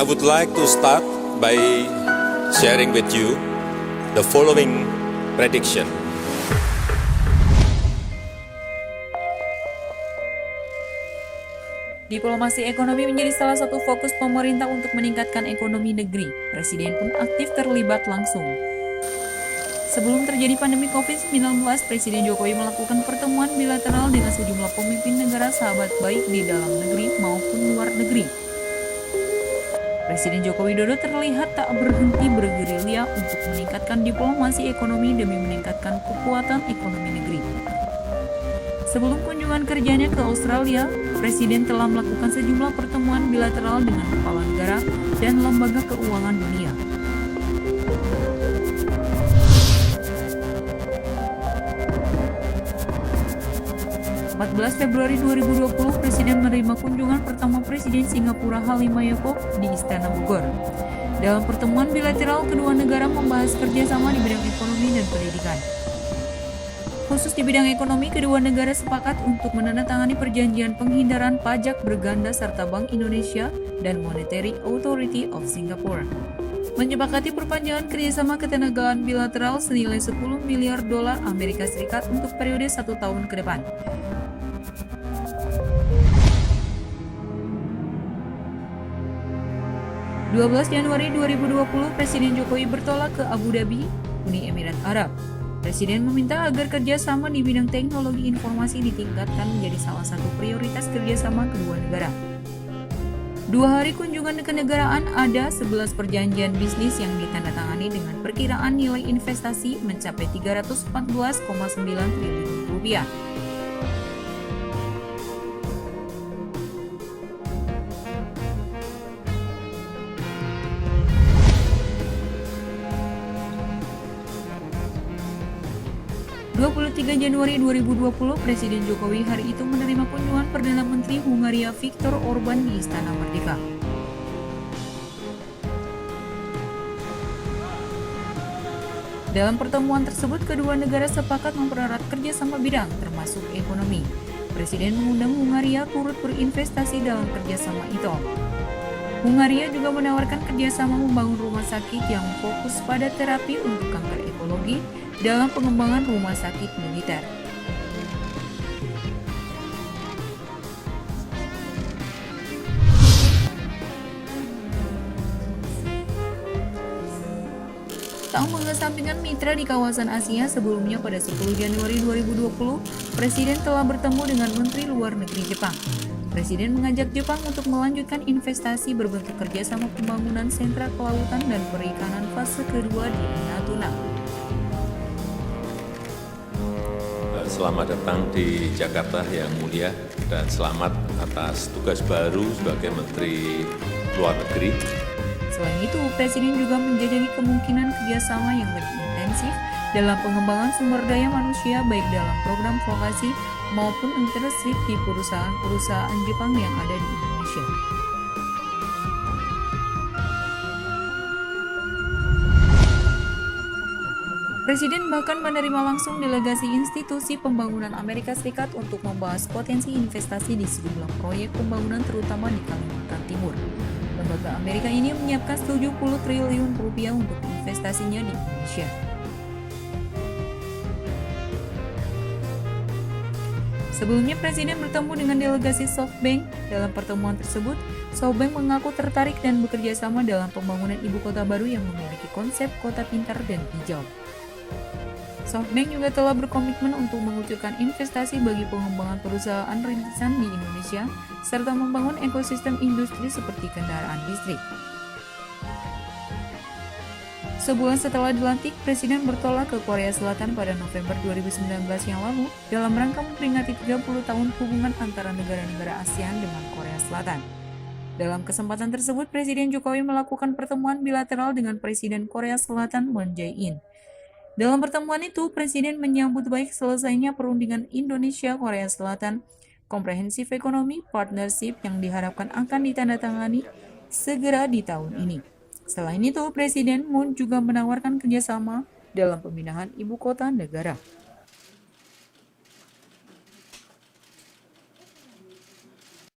would like to start by sharing with you the following prediction. Diplomasi ekonomi menjadi salah satu fokus pemerintah untuk meningkatkan ekonomi negeri. Presiden pun aktif terlibat langsung. Sebelum terjadi pandemi COVID-19, Presiden Jokowi melakukan pertemuan bilateral dengan sejumlah pemimpin negara sahabat baik di dalam negeri maupun luar negeri. Presiden Joko Widodo terlihat tak berhenti bergerilya untuk meningkatkan diplomasi ekonomi demi meningkatkan kekuatan ekonomi negeri. Sebelum kunjungan kerjanya ke Australia, Presiden telah melakukan sejumlah pertemuan bilateral dengan kepala negara dan lembaga keuangan dunia. 14 Februari 2020, Presiden menerima kunjungan pertama Presiden Singapura Halimah di Istana Bogor. Dalam pertemuan bilateral, kedua negara membahas kerjasama di bidang ekonomi dan pendidikan. Khusus di bidang ekonomi, kedua negara sepakat untuk menandatangani perjanjian penghindaran pajak berganda serta Bank Indonesia dan Monetary Authority of Singapore menyepakati perpanjangan kerjasama ketenagaan bilateral senilai 10 miliar dolar Amerika Serikat untuk periode 1 tahun ke depan. (12 Januari 2020), Presiden Jokowi bertolak ke Abu Dhabi, Uni Emirat Arab. Presiden meminta agar kerjasama di bidang teknologi informasi ditingkatkan menjadi salah satu prioritas kerjasama kedua negara. 2 hari kunjungan kenegaraan, ada 11 perjanjian bisnis yang ditandatangani dengan perkiraan nilai investasi mencapai 314,9 triliun rupiah. (23 Januari 2020), Presiden Jokowi hari itu menerima kunjungan Perdana Menteri Hungaria Viktor Orban di Istana Merdeka. Dalam pertemuan tersebut, kedua negara sepakat mempererat kerjasama bidang, termasuk ekonomi. Presiden mengundang Hungaria turut berinvestasi dalam kerjasama itu. Hungaria juga menawarkan kerjasama membangun rumah sakit yang fokus pada terapi untuk kanker ekologi dalam pengembangan rumah sakit militer. Tak mengesampingkan mitra di kawasan Asia, sebelumnya pada 10 Januari 2020, Presiden telah bertemu dengan Menteri Luar Negeri Jepang. Presiden mengajak Jepang untuk melanjutkan investasi berbentuk kerjasama pembangunan sentra kelautan dan perikanan fase kedua di Natuna. Selamat datang di Jakarta yang mulia dan selamat atas tugas baru sebagai Menteri Luar Negeri. Selain itu, Presiden juga menjajaki kemungkinan kerjasama yang lebih intensif dalam pengembangan sumber daya manusia baik dalam program vokasi maupun internship di perusahaan-perusahaan Jepang yang ada di Indonesia. Presiden bahkan menerima langsung delegasi institusi pembangunan Amerika Serikat untuk membahas potensi investasi di sejumlah proyek pembangunan terutama di Kalimantan Timur. Lembaga Amerika ini menyiapkan 70 triliun rupiah untuk investasinya di Indonesia. Sebelumnya, Presiden bertemu dengan delegasi SoftBank. Dalam pertemuan tersebut, SoftBank mengaku tertarik dan bekerja sama dalam pembangunan ibu kota baru yang memiliki konsep kota pintar dan hijau. SoftBank juga telah berkomitmen untuk mengucurkan investasi bagi pengembangan perusahaan rintisan di Indonesia, serta membangun ekosistem industri seperti kendaraan listrik. Sebulan setelah dilantik, Presiden bertolak ke Korea Selatan pada November 2019 yang lalu dalam rangka memperingati 30 tahun hubungan antara negara-negara ASEAN dengan Korea Selatan. Dalam kesempatan tersebut, Presiden Jokowi melakukan pertemuan bilateral dengan Presiden Korea Selatan Moon Jae-in. Dalam pertemuan itu, Presiden menyambut baik selesainya perundingan Indonesia-Korea Selatan Comprehensive Economic Partnership yang diharapkan akan ditandatangani segera di tahun ini. Selain itu, Presiden Moon juga menawarkan kerjasama dalam pemindahan ibu kota negara.